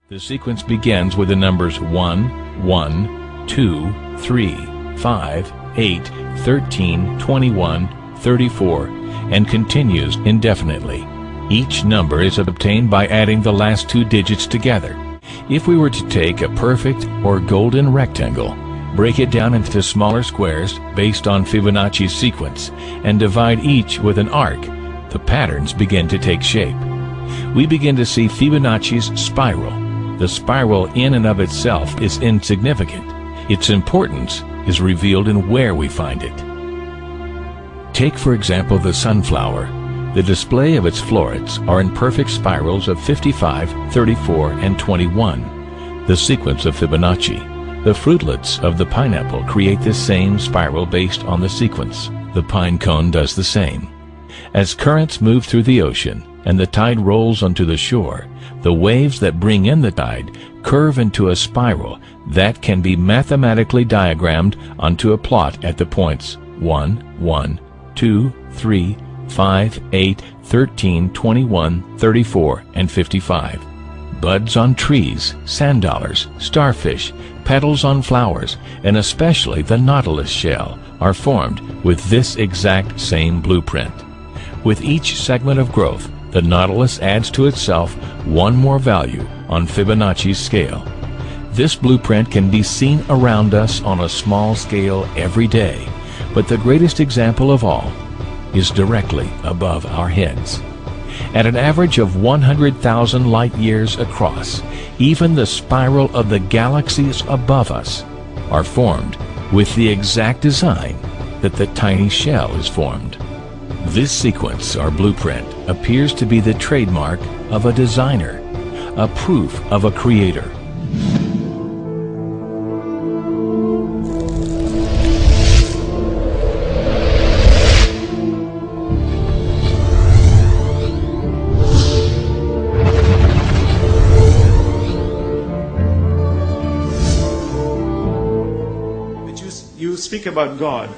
The sequence begins with the numbers 1, 1, 2, 3, 5, 8, 13, 21, 34, and continues indefinitely. Each number is obtained by adding the last two digits together. If we were to take a perfect or golden rectangle, break it down into smaller squares based on Fibonacci's sequence, and divide each with an arc, the patterns begin to take shape. We begin to see Fibonacci's spiral. The spiral in and of itself is insignificant. Its importance is revealed in where we find it. Take, for example, the sunflower. The display of its florets are in perfect spirals of 55, 34, and 21, the sequence of Fibonacci. The fruitlets of the pineapple create this same spiral based on the sequence. The pine cone does the same. As currents move through the ocean and the tide rolls onto the shore, the waves that bring in the tide curve into a spiral that can be mathematically diagrammed onto a plot at the points 1, 1, 2, 3, 5, 8, 13, 21, 34, and 55. Buds on trees, sand dollars, starfish, petals on flowers, and especially the nautilus shell are formed with this exact same blueprint. With each segment of growth, the nautilus adds to itself one more value on Fibonacci's scale. This blueprint can be seen around us on a small scale every day, but the greatest example of all is directly above our heads. At an average of 100,000 light years across, even the spiral of the galaxies above us are formed with the exact design that the tiny shell is formed. This sequence or blueprint appears to be the trademark of a designer, a proof of a creator. You speak about God.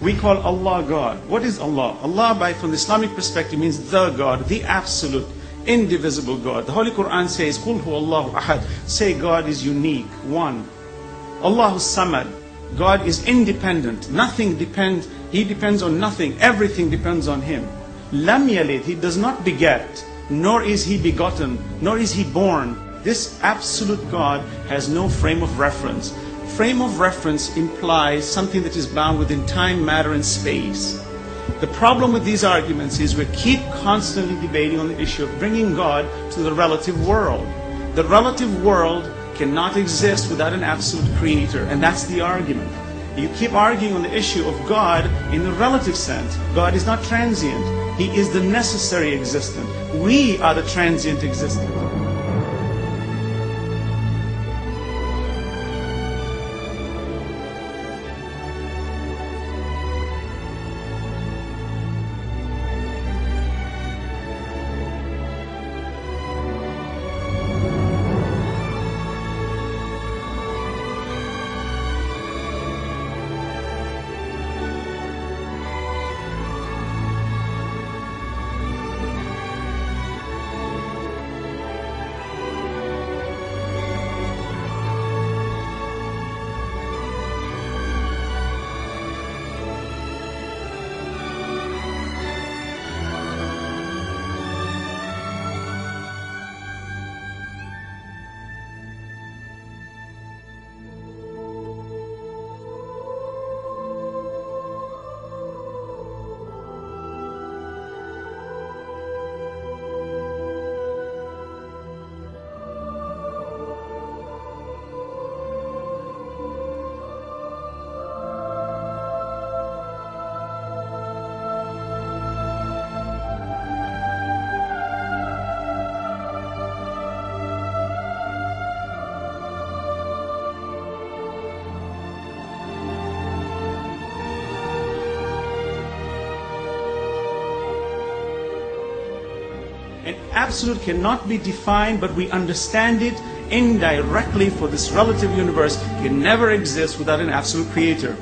We call Allah God. What is Allah? Allah, from the Islamic perspective, means the God, the absolute, indivisible God. The Holy Quran says, Qul hu Allahu ahad. Say God is unique, one. Allahu samad. God is independent. Nothing depends. He depends on nothing. Everything depends on Him. Lam yalid. He does not beget, nor is He begotten, nor is He born. This absolute God has no frame of reference. Frame of reference implies something that is bound within time, matter, and space. The problem with these arguments is we keep constantly debating on the issue of bringing God to the relative world. The relative world cannot exist without an absolute creator, and that's the argument. You keep arguing on the issue of God in the relative sense. God is not transient. He is the necessary existent. We are the transient existent. An absolute cannot be defined, but we understand it indirectly, for this relative universe can never exist without an absolute creator.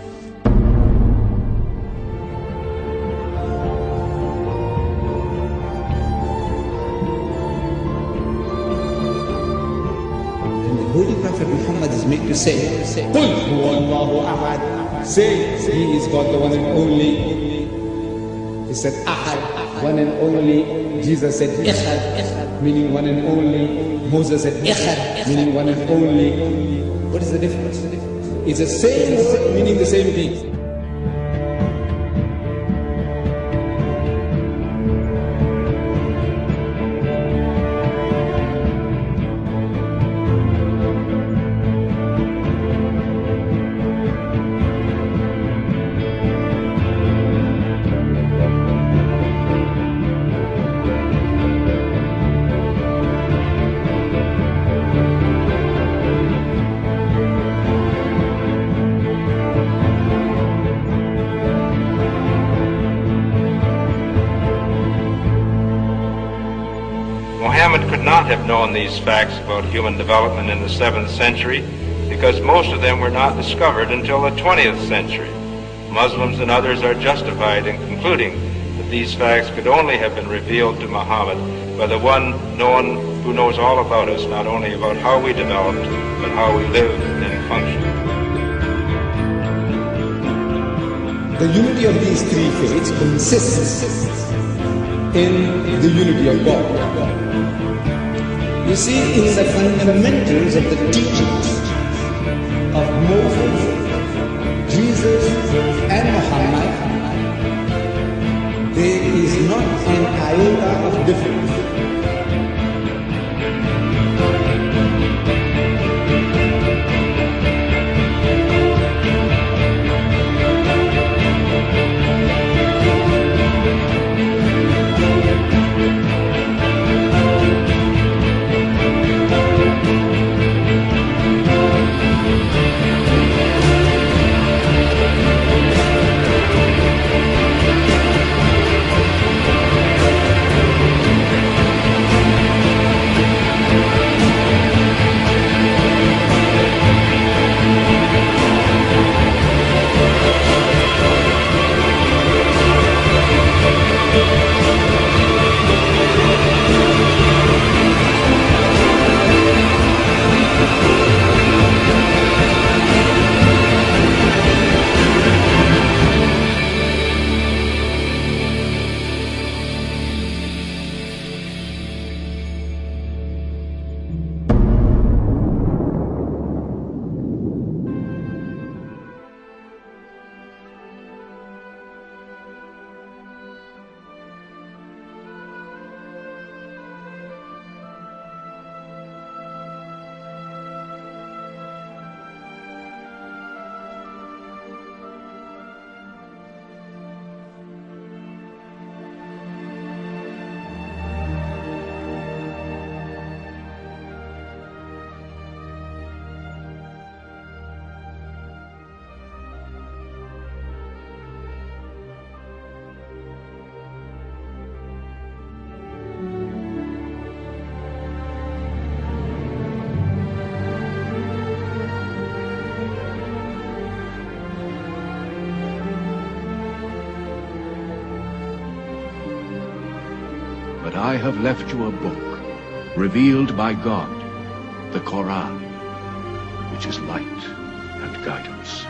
Holy Prophet Muhammad is made to say, قُلْ هُوَ اللَّهُ أَحَدٌ. Say, He is God, the one and only. He said, Ahad, one and only. Jesus said, Echad, meaning one and only. Moses said, Echad, meaning one and only. What is the difference? It's the same word, meaning the same thing. Muhammad could not have known these facts about human development in the 7th century because most of them were not discovered until the 20th century. Muslims and others are justified in concluding that these facts could only have been revealed to Muhammad by the one who knows all about us, not only about how we developed, but how we lived and functioned. The unity of these three faiths consists in the unity of God. you see, in the fundamentals of the teachings of Moses, Jesus, and Muhammad, there is not an iota of difference. But I have left you a book, revealed by God, the Quran, which is light and guidance.